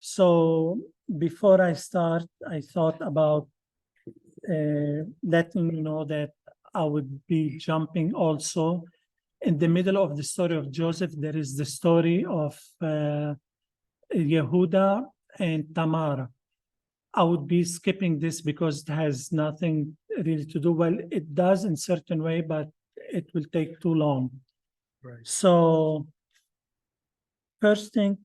So before I start, I thought about letting you know that I would be jumping also. In the middle of the story of Joseph, there is the story of Yehuda and Tamar. I would be skipping this because it has nothing really to do. Well, it does in certain way, but it will take too long. Right. So first thing,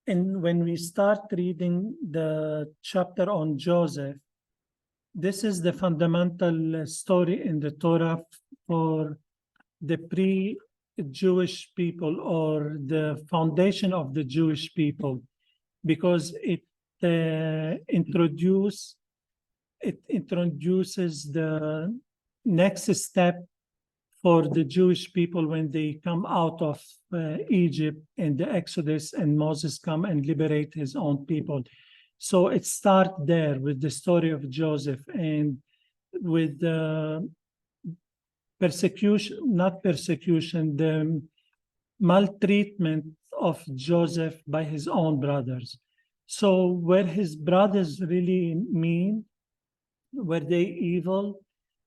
when we start reading the chapter on Joseph, this is the fundamental story in the Torah for the pre-Jewish people, or the foundation of the Jewish people, because it introduces the next step for the Jewish people when they come out of Egypt and the Exodus, and Moses come and liberate his own people. So it starts there with the story of Joseph, and with the the maltreatment of Joseph by his own brothers. So were his brothers really mean? Were they evil?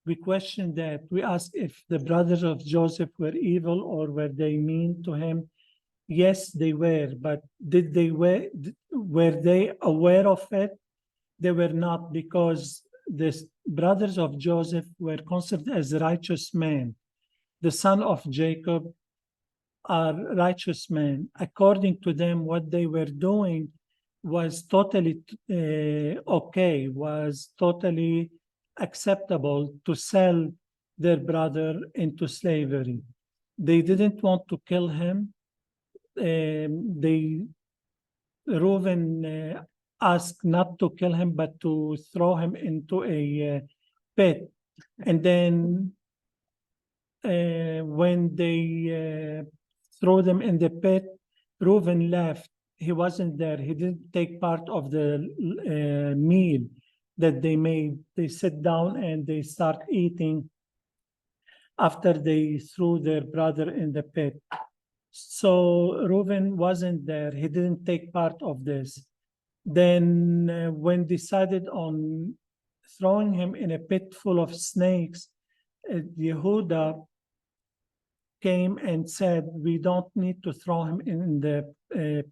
We question that. We ask if the brothers of Joseph were evil or were they mean to him. Yes, they were, but were they aware of it? They were not, because the brothers of Joseph were considered as righteous men. The son of Jacob are righteous men. According to them, what they were doing was totally okay, was totally acceptable to sell their brother into slavery. They didn't want to kill him. Reuben asked not to kill him, but to throw him into a pit. And then when they throw them in the pit, Reuben left. He wasn't there. He didn't take part of the meal that they made. They sit down and they start eating after they threw their brother in the pit. So Reuben wasn't there. He didn't take part of this. Then when decided on throwing him in a pit full of snakes, Yehuda came and said, we don't need to throw him in the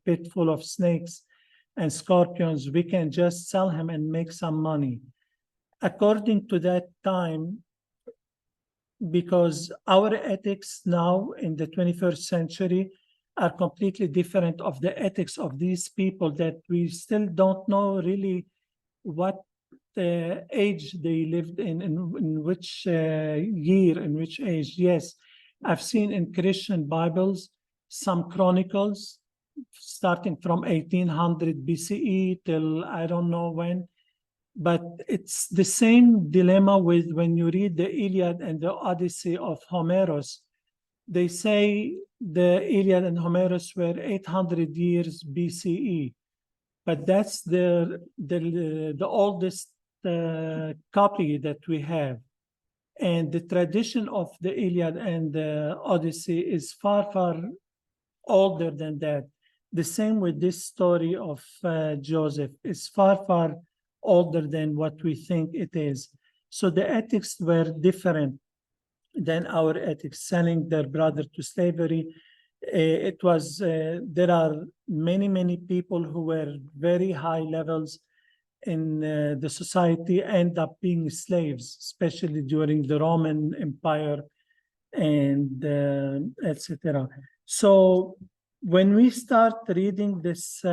pit full of snakes and scorpions. We can just sell him and make some money. According to that time, because our ethics now in the 21st century are completely different of the ethics of these people, that we still don't know really what age they lived in which year, in which age. Yes, I've seen in Christian Bibles some chronicles starting from 1800 BCE till I don't know when. But it's the same dilemma with when you read the Iliad and the Odyssey of Homerus. They say the Iliad and Homerus were 800 years BCE, but that's the oldest copy that we have. And the tradition of the Iliad and the Odyssey is far, far older than that. The same with this story of Joseph. It's far, far older than what we think it is. So the ethics were different than our ethics, selling their brother to slavery. It was, there are many people who were very high levels in the society end up being slaves, especially during the Roman Empire and etc. So when we start reading this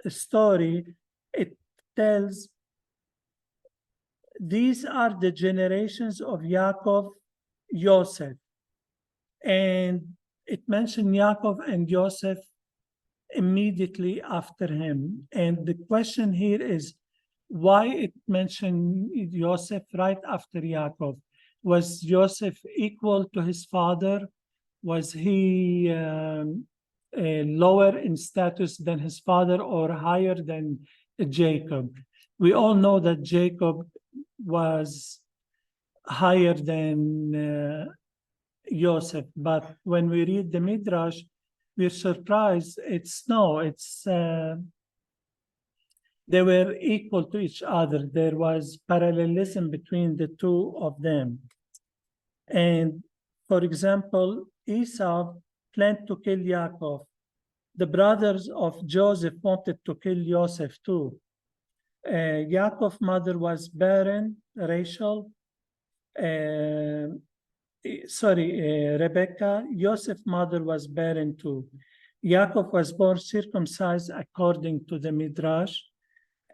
story, it tells these are the generations of Yaakov, Yosef, and it mentioned Yaakov and Yosef immediately after him. And the question here is why it mentioned Yosef right after Yaakov. Was Yosef equal to his father? Was he lower in status than his father or higher than Jacob? We all know that Jacob was higher than Yosef, but when we read the Midrash, we're surprised. It's no, it's they were equal to each other. There was parallelism between the two of them. And for example, Esau planned to kill Yaakov. The brothers of Joseph wanted to kill Joseph too. Yaakov's mother was barren, Rachel. Rebecca. Joseph's mother was barren too. Yaakov was born circumcised according to the Midrash,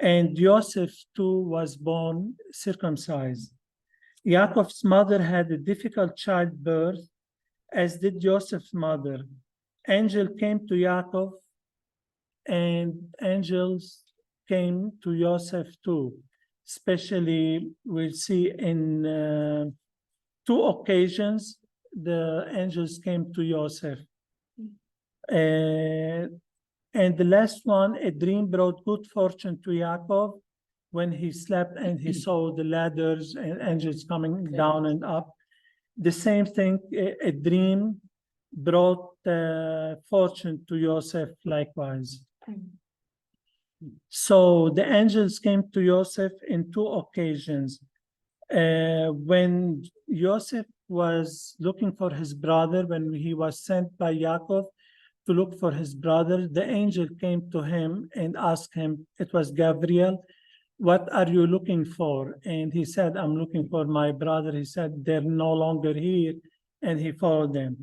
and Joseph too was born circumcised. Yaakov's mother had a difficult childbirth, as did Joseph's mother. Angel came to Yaakov, and angels came to Joseph too. Especially, we'll see in 2 occasions, the angels came to Joseph. And the last one, a dream brought good fortune to Yaakov when he slept and he saw the ladders and angels coming down and up. The same thing, a dream brought fortune to Joseph likewise. So the angels came to Joseph in 2 occasions. When Joseph was looking for his brother, when he was sent by Yaakov to look for his brother, the angel came to him and asked him, it was Gabriel, what are you looking for? And he said, I'm looking for my brother. He said, they're no longer here, and he followed them.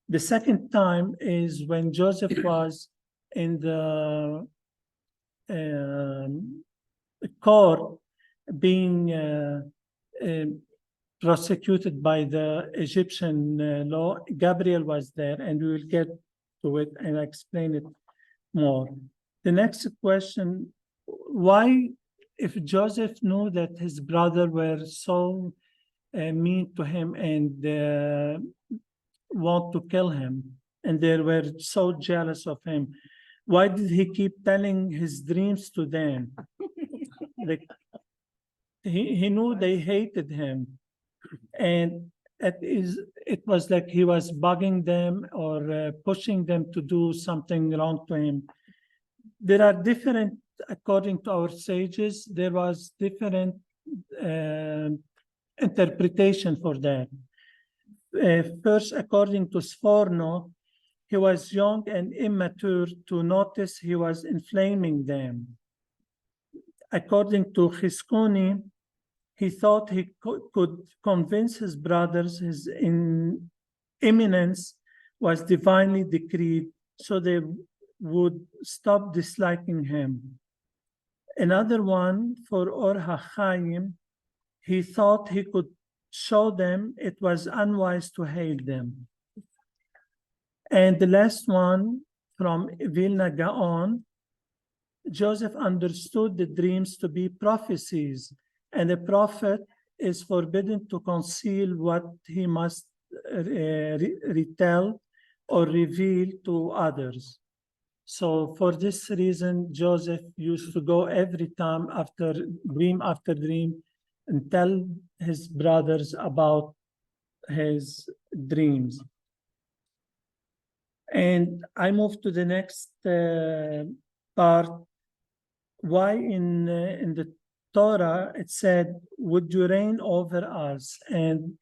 The second time is when Joseph was in the court being prosecuted by the Egyptian law. Gabriel was there, and we will get to it and explain it more. The next question, why, if Joseph knew that his brother were so mean to him and want to kill him, and they were so jealous of him, why did he keep telling his dreams to them? Like, he knew they hated him, and it was like he was bugging them or pushing them to do something wrong to him. There are different, according to our sages, there was different interpretation for that. First, according to Sforno, he was young and immature to notice he was inflaming them. According to Chizkuni, he thought he could convince his brothers his imminence was divinely decreed, so they would stop disliking him. Another one, for Or HaChaim, he thought he could show them it was unwise to hate them. And the last one, from Vilna Gaon, Joseph understood the dreams to be prophecies, and a prophet is forbidden to conceal what he must retell or reveal to others. So for this reason, Joseph used to go every time after dream and tell his brothers about his dreams. And I move to the next part. Why in the Torah it said, would you reign over us, and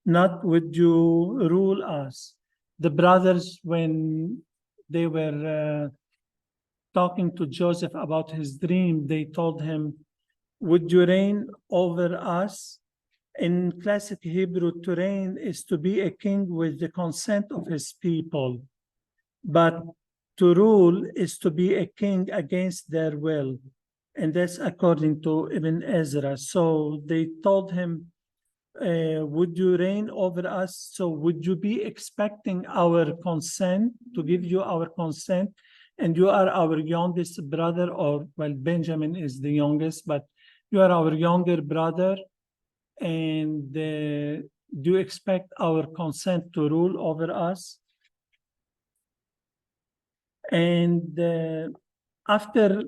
not would you rule us? The brothers, when they were talking to Joseph about his dream, they told him, would you reign over us? In classic Hebrew, to reign is to be a king with the consent of his people, but to rule is to be a king against their will. And that's according to Ibn Ezra. So they told him, would you reign over us? So would you be expecting our consent, to give you our consent? And you are our youngest brother, or, well, Benjamin is the youngest, but you are our younger brother. And do you expect our consent to rule over us? And after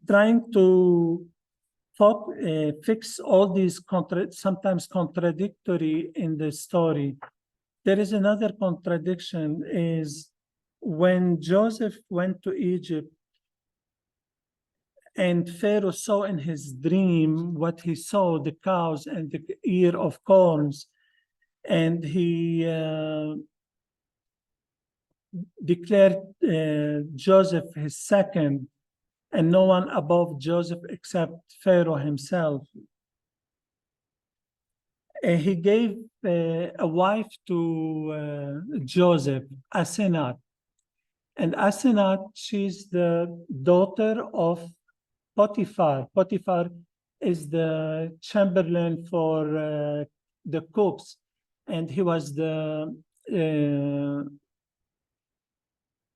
trying to fix all these sometimes contradictory in the story, there is another contradiction, is when Joseph went to Egypt and Pharaoh saw in his dream what he saw, the cows and the ear of corns, and he declared Joseph his second, and no one above Joseph except Pharaoh himself. He gave a wife to Joseph, Asenath. And Asenath, she's the daughter of Potiphar. Potiphar is the chamberlain for the cooks, and he was the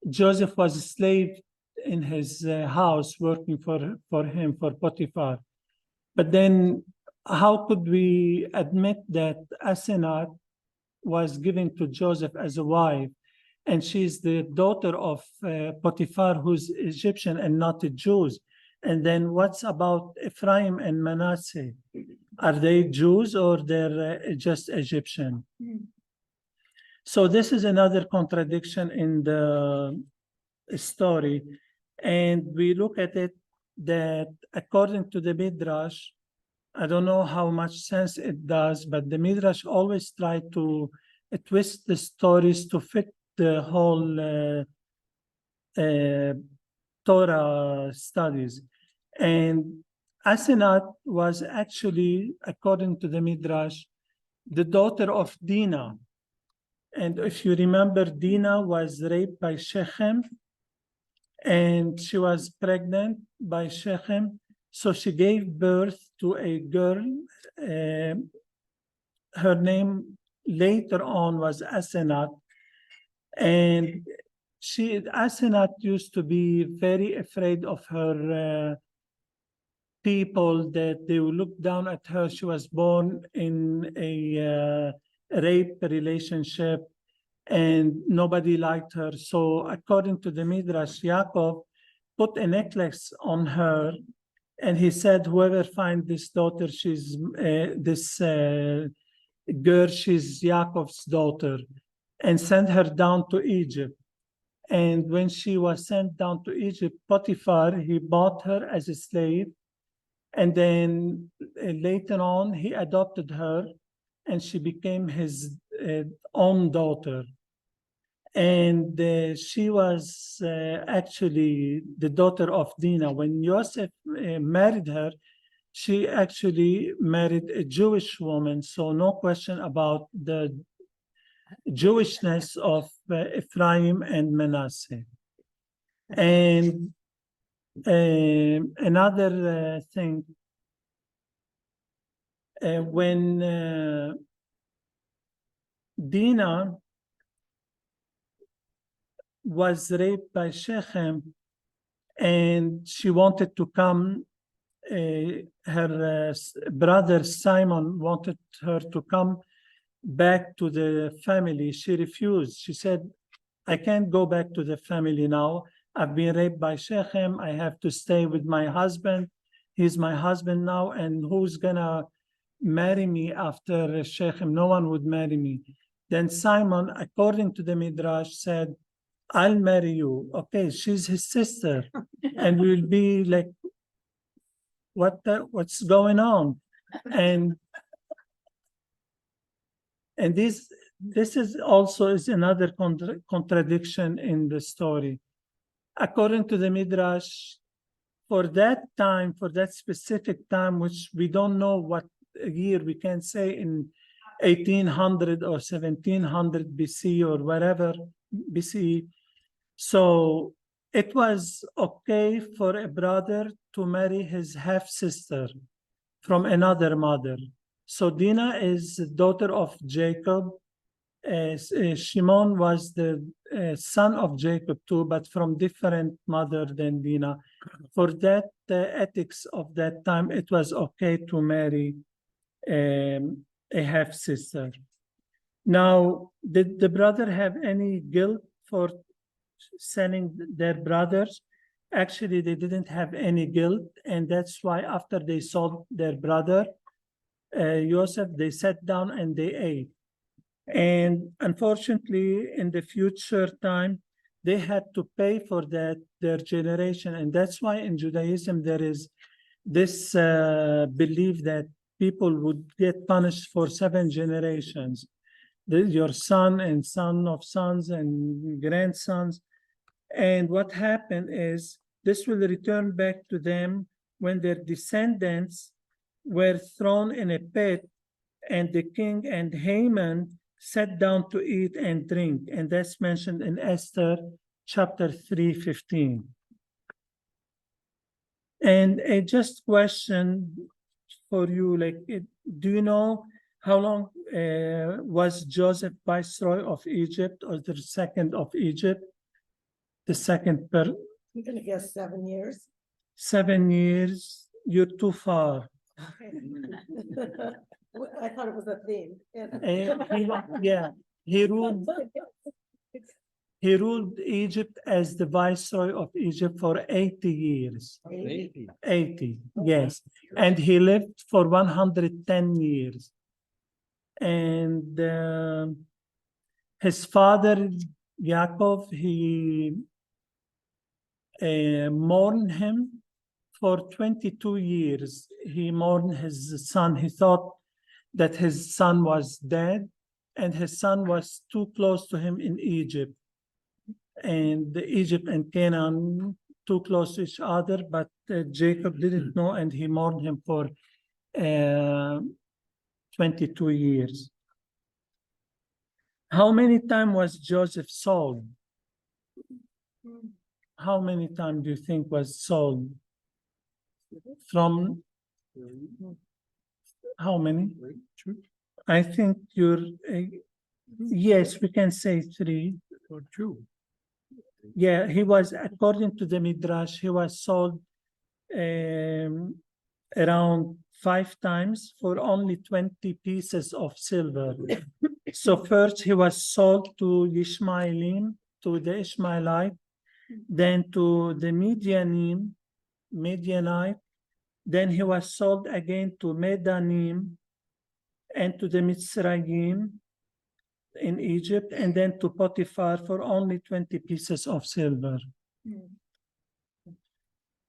Joseph was a slave in his house working for him, for Potiphar. But then how could we admit that Asenath was given to Joseph as a wife, and she's the daughter of Potiphar, who's Egyptian and not a Jew? And then what's about Ephraim and Manasseh? Are they Jews or they're just Egyptian? So this is another contradiction in the story. And we look at it that according to the Midrash, I don't know how much sense it does, but the Midrash always try to twist the stories to fit the whole Torah studies. And Asenath was actually, according to the Midrash, the daughter of Dinah. And if you remember, Dinah was raped by Shechem, and she was pregnant by Shechem. So she gave birth to a girl. Her name later on was Asenath. And Asenath used to be very afraid of her people, that they would look down at her. She was born in a rape relationship, and nobody liked her. So according to the Midrash, Yaakov put a necklace on her, and he said, whoever finds this daughter, she's this girl, she's Yaakov's daughter, and sent her down to Egypt. And when she was sent down to Egypt, Potiphar, he bought her as a slave. And then later on, he adopted her, and she became his own daughter. And she was actually the daughter of Dinah. When Joseph married her, she actually married a Jewish woman. So no question about the Jewishness of Ephraim and Manasseh. And another thing, when Dinah was raped by Shechem, and she wanted to come, her brother Simon wanted her to come back to the family. She refused. She said, I can't go back to the family now. I've been raped by Shechem. I have to stay with my husband. He's my husband now, and who's gonna marry me after Shechem? No one would marry me. Then Simon, according to the Midrash, said, I'll marry you. Okay, she's his sister. And we'll be like, what's going on? And this is also another contradiction in the story. According to the Midrash, for that time, for that specific time, which we don't know what year, we can say in 1800 or 1700 BC or whatever BC. So it was okay for a brother to marry his half-sister from another mother. So Dinah is the daughter of Jacob. Shimon was the son of Jacob too, but from different mother than Dinah. For that ethics of that time, it was okay to marry a half-sister. Now, did the brother have any guilt for selling their brothers? Actually, they didn't have any guilt, and that's why after they sold their brother, Joseph, they sat down and they ate. And unfortunately, in the future time, they had to pay for that, their generation. And that's why in Judaism, there is this belief that people would get punished for 7 generations. Your son and son of sons and grandsons. And what happened is this will return back to them when their descendants were thrown in a pit and the king and Haman sat down to eat and drink. And that's mentioned in Esther chapter 3:15. And a just question for you, like, do you know how long was Joseph viceroy of Egypt, or the second of Egypt? The second per I'm gonna guess 7 years. 7 years. You're too far. Okay. I thought it was a theme. He ruled Egypt as the viceroy of Egypt for 80 years. 80, yes. And he lived for 110 years. And his father, Yaakov, he mourned him for 22 years. He mourned his son. He thought that his son was dead, and his son was too close to him in Egypt. And Egypt and Canaan too close to each other, but Jacob didn't know, and he mourned him for 22 years. How many times was Joseph sold? How many times do you think was sold? From how many? I think you're, yes, we can say 3 or 2. Yeah, he was, according to the Midrash, he was sold around 5 times for only 20 pieces of silver. So first he was sold to Ishmaelim, to the Ishmaelite, then to the Midianite, then he was sold again to Medanim and to the Mitzrayim in Egypt, and then to Potiphar for only 20 pieces of silver.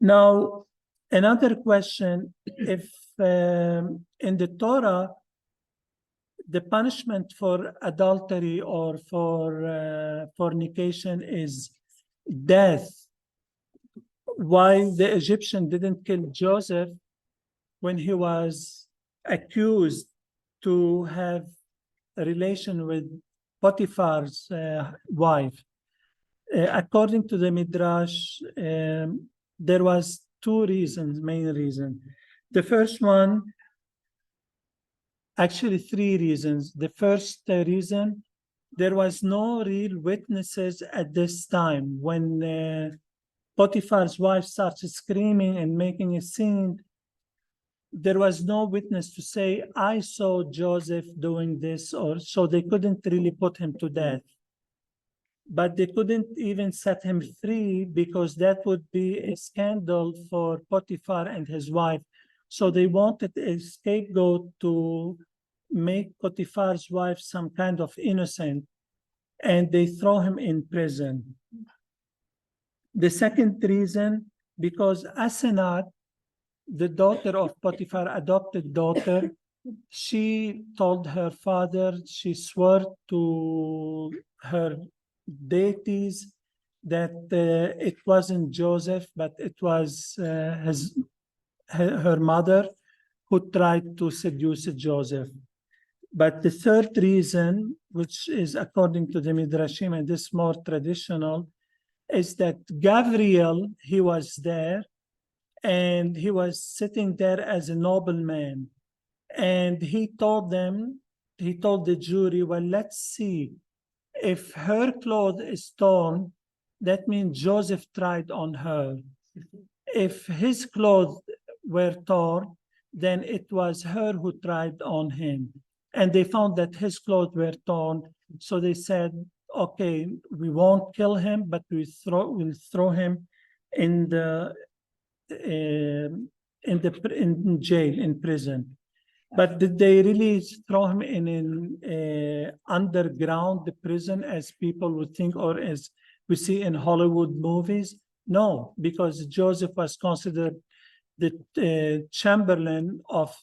Now, another question, if in the Torah, the punishment for adultery or for fornication is death, why the Egyptian didn't kill Joseph when he was accused to have a relation with Potiphar's wife? According to the Midrash, there was 2 reasons, main reasons. The first one, actually 3 reasons. The first reason, there was no real witnesses at this time. When Potiphar's wife started screaming and making a scene, there was no witness to say, I saw Joseph doing this, or so they couldn't really put him to death. But they couldn't even set him free because that would be a scandal for Potiphar and his wife. So they wanted a scapegoat to make Potiphar's wife some kind of innocent, and they throw him in prison. The second reason, because Asenat, the daughter of Potiphar, adopted daughter, she told her father, she swore to her deities that it wasn't Joseph, but it was her mother who tried to seduce Joseph. But the third reason, which is according to the Midrashim, and this more traditional, is that Gabriel, he was there, and he was sitting there as a nobleman. And he told the jury, well, let's see, if her cloth is torn, that means Joseph tried on her. If his clothes were torn, then it was her who tried on him. And they found that his clothes were torn. So they said, okay, we won't kill him, but we'll throw him in jail, in prison. But did they really throw him in an underground prison, as people would think, or as we see in Hollywood movies? No, because Joseph was considered the chamberlain of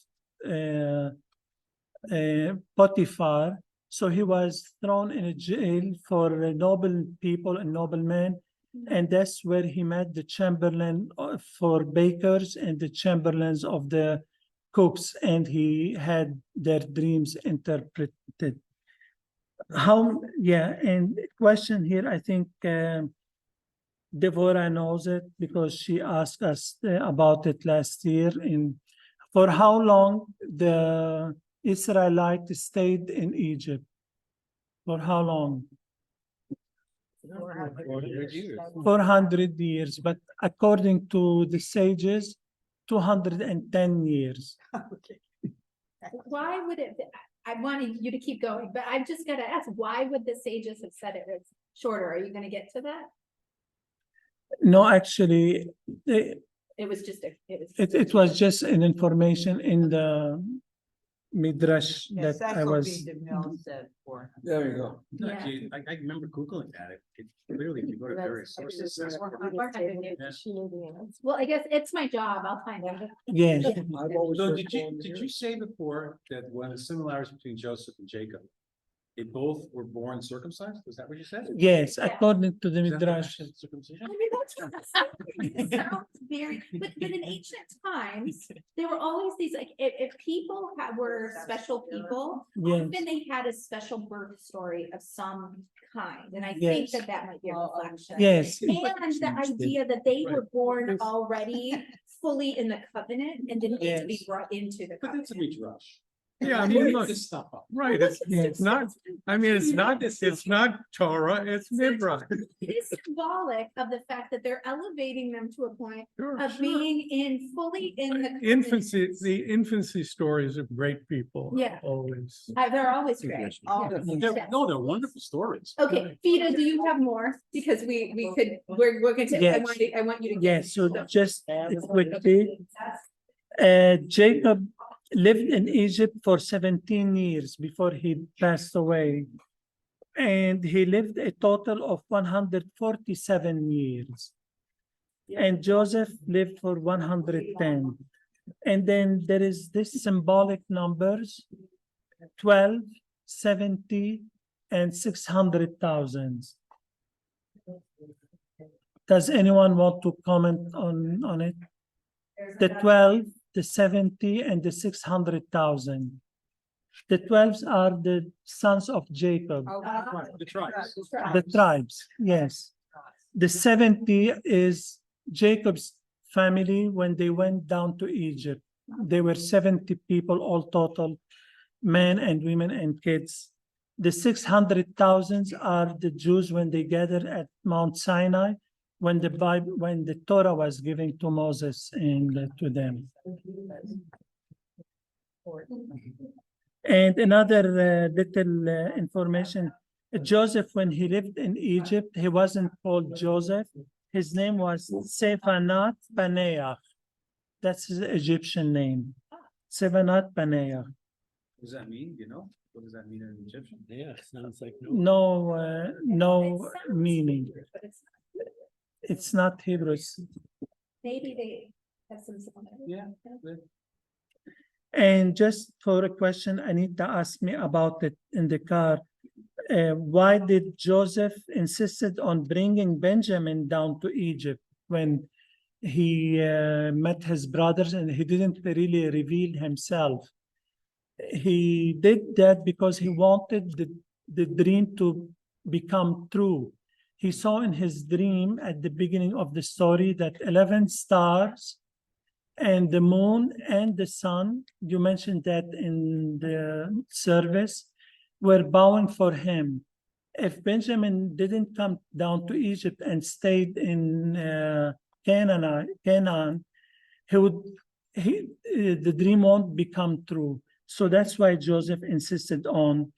Potiphar. So he was thrown in a jail for noble people and noblemen. And that's where he met the chamberlain for bakers and the chamberlains of the cooks. And he had their dreams interpreted. And question here, I think Devorah knows it because she asked us about it last year. For how long the Israelites stayed in Egypt? For how long? 400 years. 400 years, but according to the sages, 210 years. Okay. Why would it, I wanted you to keep going, but I've just gotta ask, why would the sages have said it was shorter? Are you gonna get to that? No, actually, It was just it was just an information in the Midrash Yes, that that's I what was. Fida Dakroub said for. There you go. Yeah. Actually, I remember Googling that. It clearly, if you go to various sources. that's what- Well, I guess it's my job, I'll find out. Yes, I've always No, heard did you say before that one of the similarities between Joseph and Jacob, they both were born circumcised? Was that what you said? yes, according to the Is that the Midrash. definition of circumcision? I mean, it sounds very, but in ancient times, there were always these, like, if people were special people, Yes, often they had a special birth story of some kind, and I think Yes. that might be a reflection. yes, And the idea that they were born already fully in the covenant and didn't need to be Yes. brought into the But that's a covenant. midrash. Yeah, I mean, look, This stuff up. right, it's not, I mean, it's not Torah, it's Midrash. It's symbolic of the fact that they're elevating them to a point Sure, of sure. being fully in the. covenant. Infancy, the infancy stories of great people. Yeah. Always. They're always great. No, they're wonderful stories. Okay, Fida, do you have more? Because we could, we're going to, Yes. I want you to. yes, so just quickly, Jacob lived in Egypt for 17 years before he passed away. And he lived a total of 147 years. And Joseph lived for 110. And then there is this symbolic numbers, 12, 70, and 600,000. Does anyone want to comment on it? The 12, the 70, and the 600,000. The 12s are the sons of Jacob, The tribes. the tribes, yes. The 70 is Jacob's family when they went down to Egypt. There were 70 people all total, men and women and kids. The 600,000 are the Jews when they gathered at Mount Sinai, when the Torah was given to Moses and to them. And another little information, Joseph, when he lived in Egypt, he wasn't called Joseph. His name was Sephanat Paneach. That's his Egyptian name. Sephanat Paneach. What does that mean? Do you know? What does that mean in Egyptian? Yeah, sounds like. No meaning. But it's- It's not Hebrew. Maybe they have some. similarities. Yeah. And just for a question, Anita asked me about it in the car. Why did Joseph insisted on bringing Benjamin down to Egypt when he met his brothers and he didn't really reveal himself? He did that because he wanted the dream to become true. He saw in his dream at the beginning of the story that 11 stars and the moon and the sun, you mentioned that in the service, were bowing for him. If Benjamin didn't come down to Egypt and stayed in Canaan, the dream won't become true. So that's why Joseph insisted on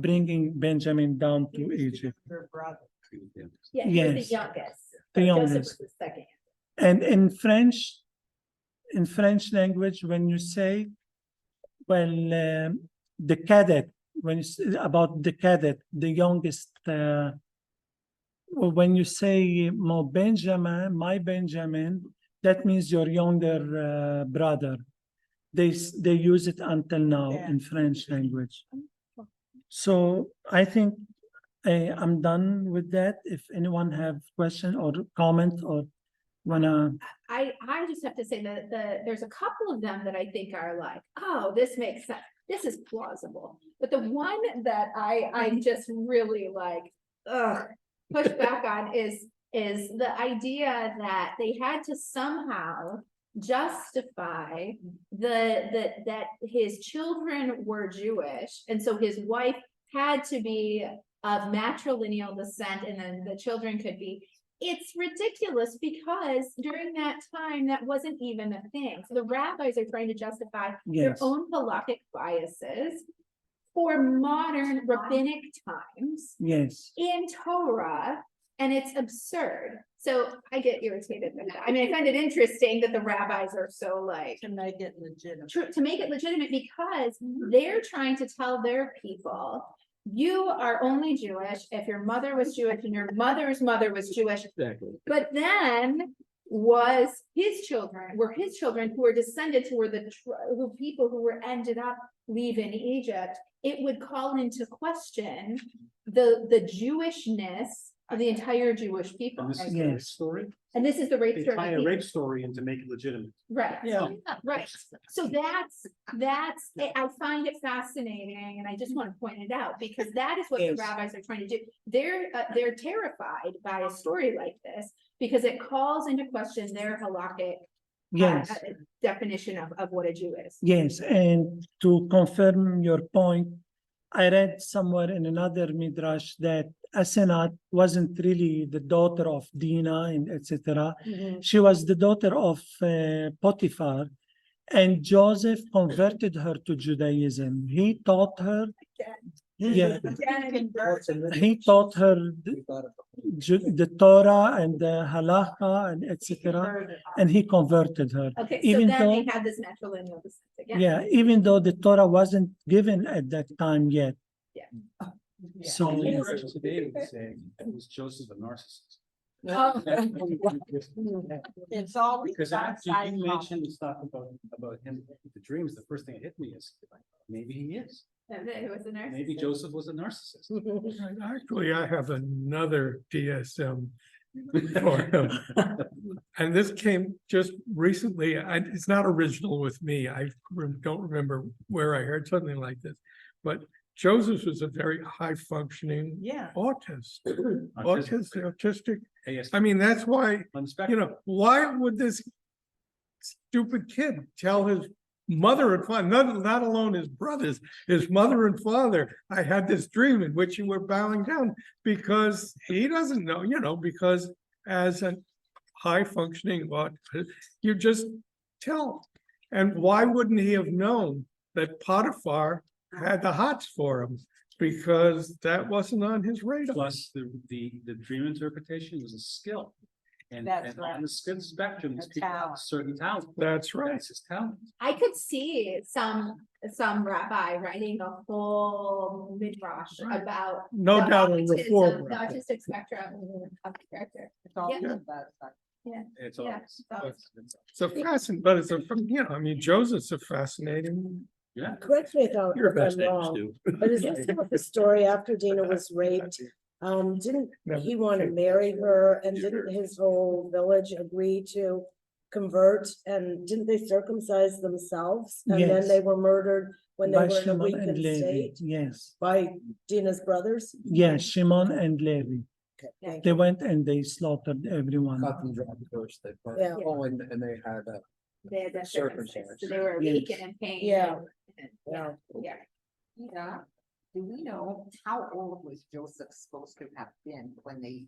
bringing Benjamin down to Egypt. Your brother. Yeah, he was the Yes. youngest. The but Joseph youngest. was the second. And in French language, when you say, the cadet, when you say about the cadet, the youngest when you say my Benjamin, that means your younger brother. They use it until now Yeah. in French language. So I think I'm done with that. If anyone have question or comment or wanna, I just have to say that there's a couple of them that I think are like, oh, this makes sense. This is plausible. But the one that I'm just really like, push back on is the idea that they had to somehow justify that his children were Jewish, and so his wife had to be of matrilineal descent, and then the children could be. It's ridiculous because during that time, that wasn't even a thing. So the rabbis are trying to justify their Yes. own halakhic biases for modern rabbinic times yes, in Torah, and it's absurd. So I get irritated with that. I mean, I find it interesting that the rabbis are so like, To make it legitimate. to make it legitimate, because they're trying to tell their people, you are only Jewish if your mother was Jewish and your mother's mother was Jewish. Exactly. But then were his children who were descended, who were who people who were ended up leaving Egypt. It would call into question the Jewishness of the entire Jewish people. And this is the rape Yes. story. And this is the rape They story. tie a rape story in to make it legitimate. Right. Yeah. Right. So that's, I find it fascinating, and I just want to point it out, because that is what the Yes. rabbis are trying to do. They're terrified by a story like this, because it calls into question their halakhic yes. definition of what a Jew is. Yes, and to confirm your point, I read somewhere in another Midrash that Asenat wasn't really the daughter of Dinah and etc. She was the daughter of Potiphar, and Joseph converted her to Judaism. He taught her, yeah, he taught her the Torah and the Halacha and etc. And he converted her. Okay, so Even then though, they had this matrilineal descent again. yeah, even though the Torah wasn't given at that time yet. So, Today would say, was Joseph a narcissist? Oh. It's always. Because after you mentioned stuff about him, the dreams, the first thing that hit me is, maybe he is. It was a nurse. Maybe Joseph was a narcissist. Actually, I have another DSM for him. And this came just recently, it's not original with me, I don't remember where I heard something like this, but Joseph was a very high functioning Yeah. autistic. ASD. I mean, that's why, On the spectrum. why would this stupid kid tell his mother and father, not alone his brothers, his mother and father, I had this dream in which you were bowing down, because he doesn't know, because as a high functioning autistic, you just tell. And why wouldn't he have known that Potiphar had the hots for him? Because that wasn't on his radar. Plus, the dream interpretation was a skill. And That's on right. the skill spectrum, these A people have talent. certain talent. That's right. That's his talent. I could see some rabbi writing a whole midrash Right. about. No the doubt a autism, reform. The autistic spectrum of the character. It's all Yeah. about that. It's Yeah, always. it's always- It's a but it's I mean, Joseph's a fascinating. Yeah. Correct me if I'm Your if I'm best names wrong, do. but is this about the story after Dina was raped? Didn't he want to marry her, and didn't his whole village agree to convert, and didn't they circumcise themselves? And then Yes. they were murdered when they by were in a Shimon and weakened Levi, state yes. by Dina's brothers? Yeah, Shimon and Levi. Thank They you. went and they slaughtered everyone. Cut and dry first, they put, Yeah. oh, and they had, They had that Circumstance. circumstance, so they were Yes. weak and in pain. Yeah. Yeah, Yeah. yeah. Yeah, do we know how old was Joseph supposed to have been when they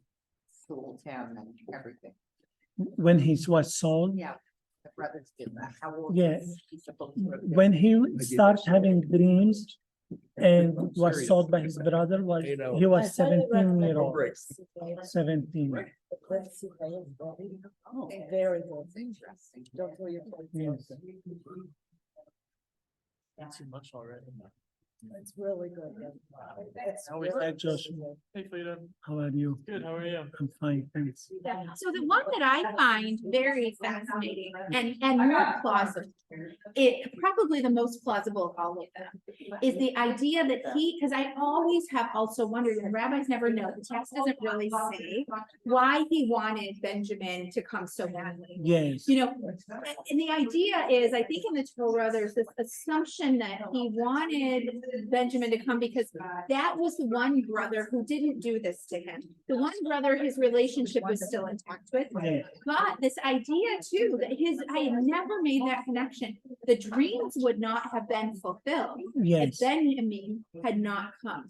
sold him and everything? When he was sold, Yeah, the brothers did that, how old Yeah. was he supposed to have been? when he started having dreams and was sold by his brother, he I was highly 17-year-old, recommend this. 17. The Cliffs of Wales, very- Oh, Very good. that's interesting. Don't tell your friends. Yes. too much already. It's really good. It's Always really like Joshua. good. Hey, Fida. How are you? Good, how are you? I'm fine, thanks. So the one that I find very fascinating and more plausible, it probably the most plausible of all of them, is the idea that he, because I always have also wondered, and rabbis never know, the text doesn't really say why he wanted Benjamin to come so badly. Yes, You know, and the idea is, I think in the Torah, there's this assumption that he wanted Benjamin to come because that was the one brother who didn't do this to him. The one brother his relationship was still intact with. yeah, But this idea too, that I had never made that connection. The dreams would not have been fulfilled if yes, Benjamin had not come.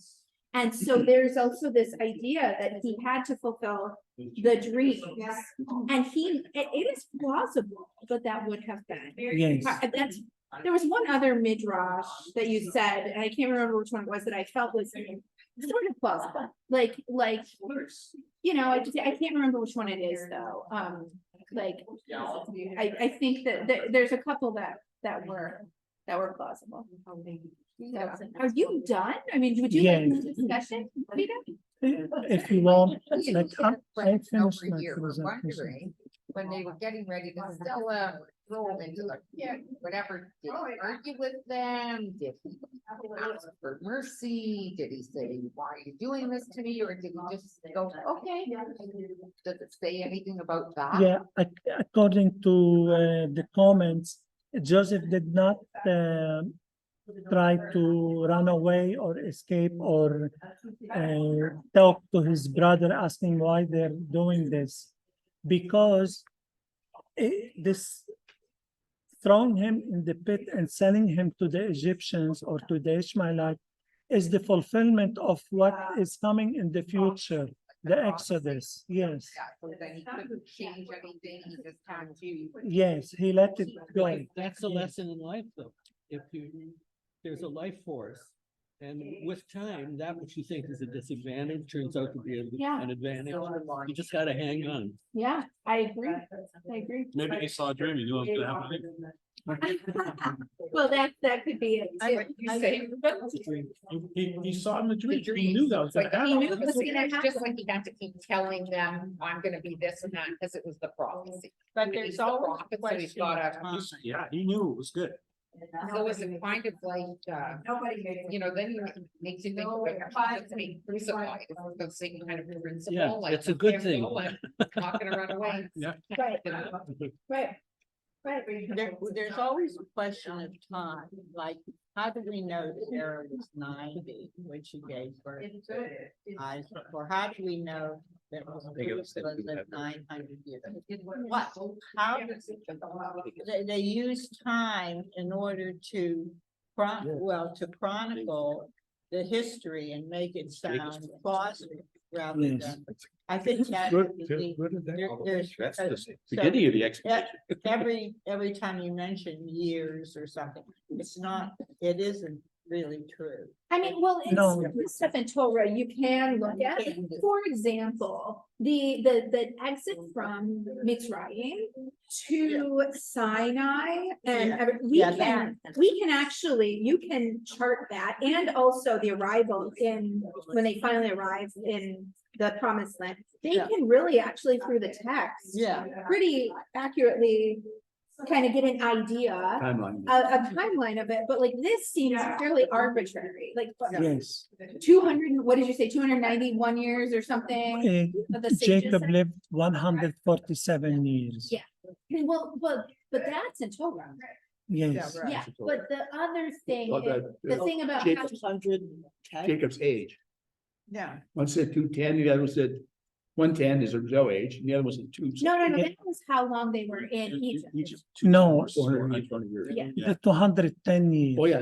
And so there's also this idea that he had to fulfill the dreams. And it is plausible that that would have been. yes. There was one other midrash that you said, and I can't remember which one it was that I felt was sort of plausible. Like, you know, I can't remember which one it is though. I think that there's a couple that were plausible. Are you done? I mean, would you like Yes. the discussion, Rita? If you want, like, I Right, finished over my here, we're presentation. wondering, when they were getting ready to sell throw them into the, whatever, did he argue with them? Did he ask for mercy? Did he say, why are you doing this to me? Or did he just go, okay? Does it say anything about that? Yeah, according to the comments, Joseph did not try to run away or escape or talk to his brother asking why they're doing this, because this throwing him in the pit and selling him to the Egyptians or to the Ishmaelites is the fulfillment of what is coming in the future, the Exodus. Yes, Yeah, so then he couldn't change anything, he just had to. yes, he let it go. That's a Yeah. lesson in life, though. If there's a life force, and with time, that which you think is a disadvantage turns out to be Yeah. an advantage. You just gotta hang on. Yeah, I agree. Maybe he saw a dream, he knew it was gonna happen. Well, that could be it too. He saw in the dream, he knew that was gonna Like, He knew happen. it was gonna it's just happen. like he had to keep telling them, I'm gonna be this and that, because it was the prophecy. But He's there's the always prophet, so he's gotta- Yeah, he knew it was good. So is it kind of like, you know, then it makes you think of it, Jesus being crucified, it's the same kind of principle. Yeah, like, it's a good I'm thing. Not gonna run away. Yeah. Right, right. There's always a question of time, like, how do we know Sarah was 90 when she gave birth to Isaac? Or how do we know that Methuselah lived 900 years? What, how, they use time in order to chronicle the history and make it sound plausible rather Yes. than. I think that there's. That's the so- beginning of the Yeah, explanation. every time you mention years or something, it isn't really true. I mean, well, No. it's stuff in Torah you can look at. For example, the exit from Mitzrayim to Sinai and Yeah, we can actually, you can chart that, and also the arrival when they finally arrive in the promised land. They Yeah. can really actually through the text. Yeah. Pretty accurately kind of get an idea, Timeline. a timeline of it, but like this seems fairly arbitrary, like Yes. 200, what did you say, 291 years or something? of the sages? Jacob lived 147 years. Yeah. Well, but that's in Torah, Yes, right. yeah, but the other thing, Well, the thing about. Jacob's- Jacob's age. Yeah. One said 210, the other one said 110 is his age, and the other one said 2. No, that was how long they were in Egypt. No. 420 years. Yeah. the 210 years. Oh, yeah.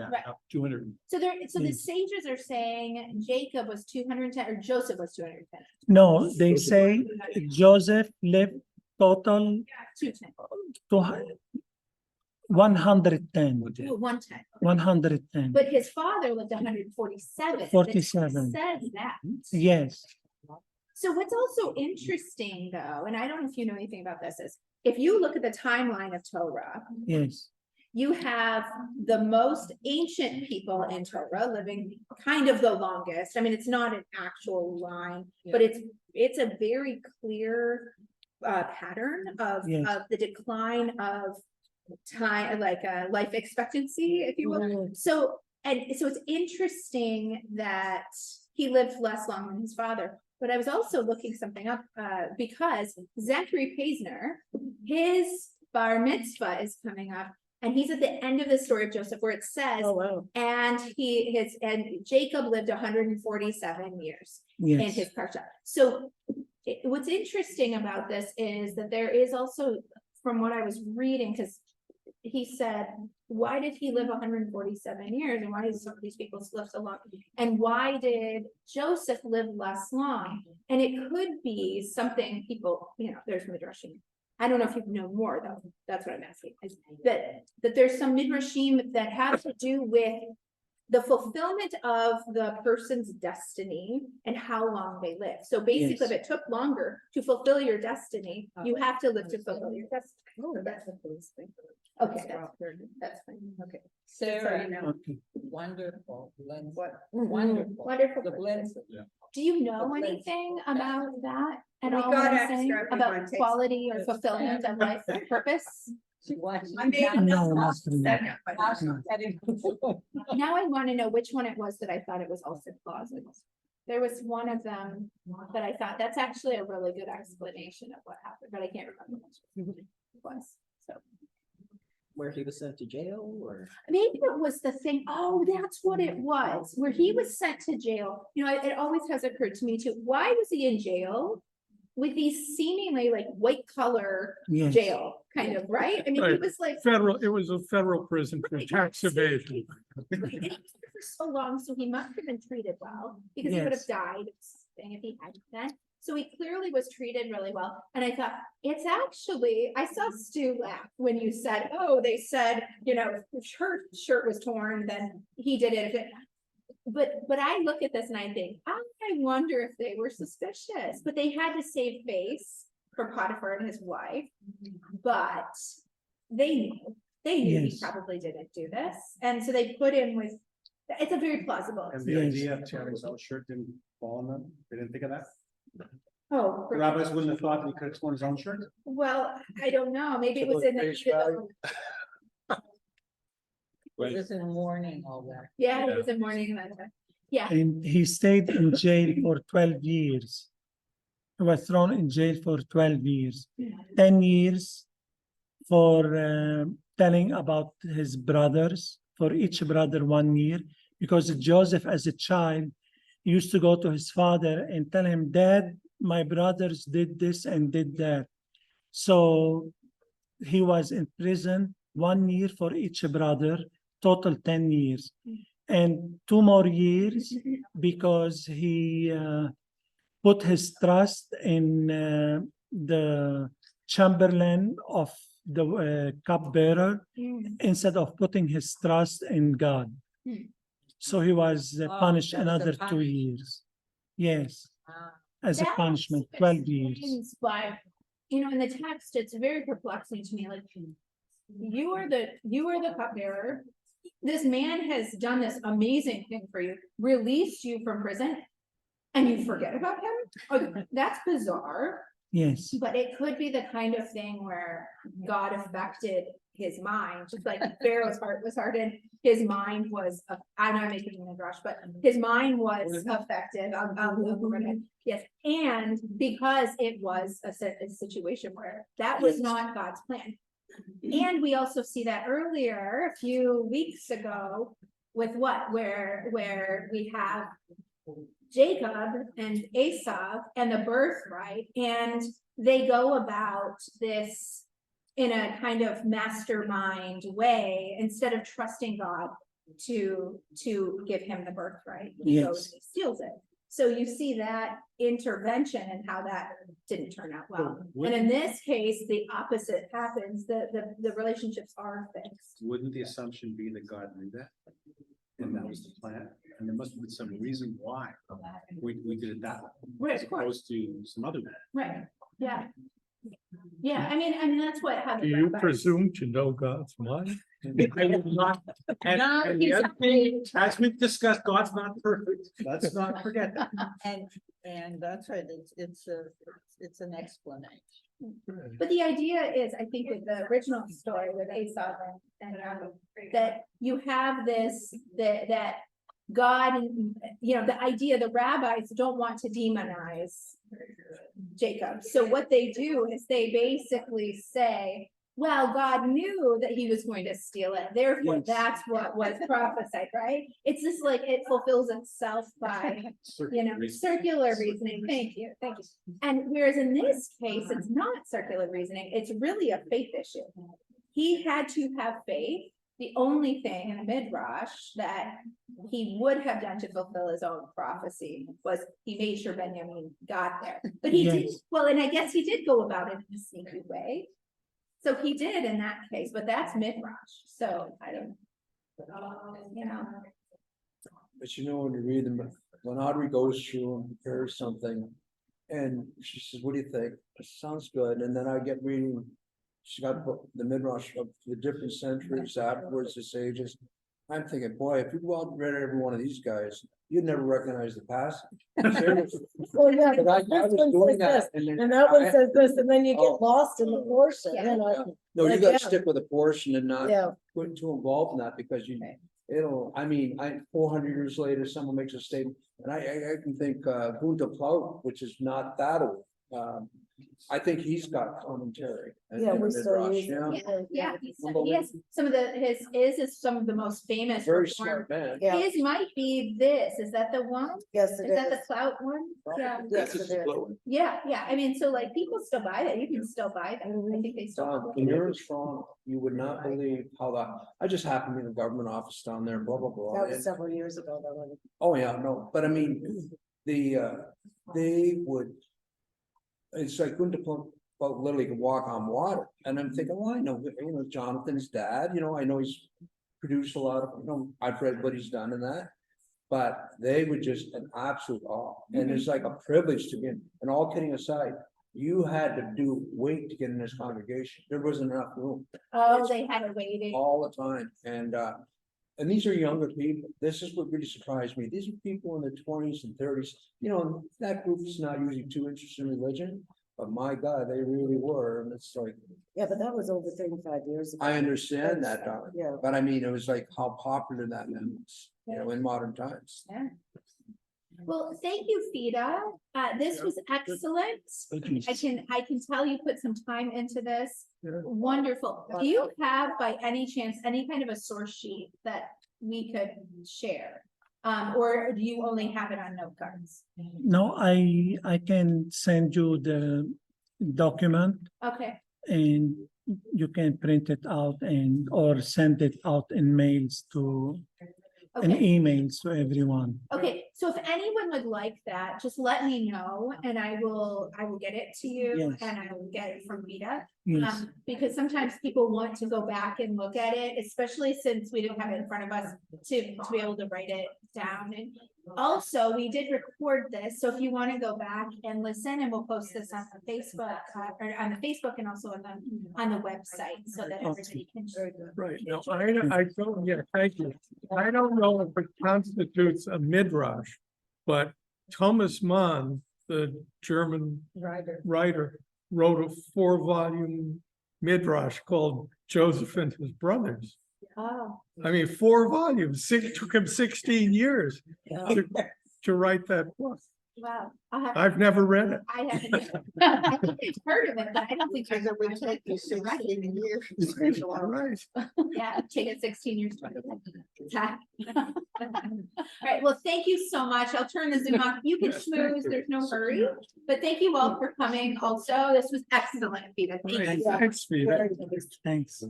Right. 200. So the Yes. sages are saying Jacob was 210 or Joseph was 210. No, they say Joseph lived total 210. 110, 110. 110. But his father lived 147. The text 47. Says that. Yes, So what's also interesting though, and I don't know if you know anything about this, is if you look at the timeline of Torah, yes, you have the most ancient people in Torah living kind of the longest. I mean, it's not an actual line, but it's a very clear pattern of Yes. the decline of time, like life expectancy, if you will. So it's interesting that he lived less long than his father. But I was also looking something up because Zachary Paisner, his bar mitzvah is coming up, and he's at the end of the story of Joseph, where it says, Oh, wow. and Jacob lived 147 years in Yes. his parsha. So what's interesting about this is that there is also, from what I was reading, because he said, why did he live 147 years, and why did some of these people live so long? And why did Joseph live less long? And it could be something people, there's Midrashim. I don't know if you know more, though. That's what I'm asking. Is that there's some Midrashim that have to do with the fulfillment of the person's destiny and how long they live. So basically, Yes. if it took longer to fulfill your destiny, you have to live to fulfill your destiny. Oh, that's what those things. Okay, that's fine. Okay. Sarah, Okay. wonderful, Lynn, Mm-hmm. wonderful. Wonderful. The blends. Do you know The blends. anything about that? And We all got what I'm extra saying if you about want to take quality or fulfillment of life purpose? She watched. I made No, enough not really. second, but No. Now I want to know which one it was that I thought it was also plausible. There was one of them that I thought that's actually a really good explanation of what happened, but I can't remember which it was. So Where he was sent to jail or? maybe it was the thing. Oh, that's what it was, where he was sent to jail. It always has occurred to me too. Why was he in jail with these seemingly like white collar Yes. jail kind of, right? I mean, he Right. was like. It was a federal prison for tax evasion. And he was there for so long, so he must have been treated well, because he would have Yes. died if he hadn't been. So he clearly was treated really well. And I thought, it's actually, I saw Stu laugh when you said, oh, they said, if her shirt was torn, then he did it. But I look at this and I think, I wonder if they were suspicious, but they had to save face for Potiphar and his wife. But they knew he Yes. probably didn't do this. And so they put him with, it's a very plausible. And the Yes. idea of tearing his own shirt didn't fall on them, they didn't think of that? Oh, The rabbis wouldn't have thought that he could have torn his own shirt? well, I don't know, maybe it was in the heat of the. It was in mourning all that. Yeah, it was in morning that time. Yeah, And he stayed in jail for 12 years. He was thrown in jail for 12 years. 10 years for telling about his brothers, for each brother 1 year, because Joseph, as a child, used to go to his father and tell him, Dad, my brothers did this and did that. So he was in prison 1 year for each brother, total 10 years. And 2 more years because he put his trust in the chamberlain of the cupbearer instead of putting his trust in God. So he was punished that was a another 2 punishment. years. Yes, Ah. as a that punishment, 12 years. explains why, in the text, it's very perplexing to me, like, you are the cupbearer. This man has done this amazing thing for you, released you from prison, and you forget about him? Okay, that's bizarre, Yes, but it could be the kind of thing where God affected his mind, just like Pharaoh's heart was hardened, his mind was, I'm not making a Midrash, but his mind was affected. Yes, and because it was a situation where that was not God's plan. And we also see that earlier, a few weeks ago, with where we have Jacob and Esau and the birthright, and they go about this in a kind of mastermind way, instead of trusting God to give him the birthright. He goes and he steals it. So you see that intervention and how that didn't turn out well. And in this case, the opposite happens. The relationships are fixed. Wouldn't the assumption be that God knew that? And that was the plan, and there must have been some reason why we did it that way. Right, As of course. opposed to some other way. Right, yeah. Yeah, I mean, that's what. how the Do you rabbis- presume to know God's mind? I will not. And No, and the he's other not. thing, as we've discussed, God's not perfect. Let's not forget that. And that's right, it's an explanation. But the idea is, I think with the original story with Esau and that you have this, that God, you know, the idea, the rabbis don't want to demonize Jacob. So what they do is they basically say, well, God knew that he was going to steal it. Therefore, Yes. that's what was prophesied, right? It's just like it fulfills itself by, you know, circular reasoning. Thank you, thank you. And whereas in this case, it's not circular reasoning, it's really a faith issue. He had to have faith. The only thing in Midrash that he would have done to fulfill his own prophecy was he made sure Benjamin got there. But he did, Yes. well, and I guess he did go about it in a sneaky way. So he did in that case, but that's Midrash, so I don't, you know. But you know, when you read them, when Audrey goes through and prepares something, and she says, what do you think? It sounds good, and then I get reading, she got the Midrash of the different centuries afterwards, the sages. I'm thinking, boy, if you go out and read every one of these guys, you'd never recognize the passage. Seriously. Well, yeah, But I this was one doing says this, that, and then. and that one I- says this, and then you Oh. get lost in the portion, Yeah. you know. Yeah. No, you Like, gotta yeah. stick with a portion and not Yeah, getting too involved in that, because you, it'll, I mean, 400 years later, someone makes a statement. And I can think, Gunter Plaut, which is not that old, I think he's got commentary. in yeah, the we still Midrash, use yeah. it. Yeah, he has some of the, is some of the most famous. Very Reform- smart man. Yeah, His might be this, is that the one? yes, Is it that the is. clout one? Yeah, Yes, it is. yeah, I mean, so like people still buy that, you can still buy that, I think they still. When you're in strong, you would not believe how that, I just happened to be in the government office down there, blah, blah, blah. That was and- several years ago, that one. Oh, yeah, no, but I mean, they would. It's like Gunter Plaut literally could walk on water, and I'm thinking, well, I know, you know, Jonathan's dad, you know, I know he's produced a lot of, you know, I've read what he's done in that. But they were just an absolute awe, and it's like a privilege to be in, and all kidding aside, you had to wait to get in this congregation, there wasn't enough room. Oh, they had a waiting. All the time, and these are younger people, this is what really surprised me, these are people in their 20s and 30s, you know, that group is not usually too interested in religion. But my God, they really were, and it's like, Yeah, but that was over 35 years ago. I understand that, Yeah. but I mean, it was like how popular that was, you know, in modern times. Well, thank you, Fida. This was excellent. I can tell you put some time into this. Yeah. Wonderful. Do you have by any chance, any kind of a source sheet that we could share? Or do you only have it on note cards? No, I can send you the document Okay, and you can print it out or send it out in mails in okay. emails to everyone. Okay, so if anyone would like that, just let me know and I will get it to you Yes. and I will get it from Vita. Yes, Because sometimes people want to go back and look at it, especially since we didn't have it in front of us to be able to write it down. And also, we did record this, so if you want to go back and listen, and we'll post this on the Facebook, or on the Facebook and also on the website, so that everybody can. Right, no, I don't, yeah, thank you. I don't know if it constitutes a midrash, but Thomas Mann, the German writer, wrote a 4-volume midrash called Joseph and His Brothers. Oh, I mean, 4 volumes, took him 16 years to write that book. wow. I've never read it. I haven't heard of it, but I don't think. Because it would take you 16 years. Right. Yeah, take it 16 years. All right, well, thank you so much. I'll turn the Zoom off. You can schmooze, there's no hurry. But thank you all for coming also. This was excellent, Vita. Thank you. Thanks, Peter. Very good. thanks.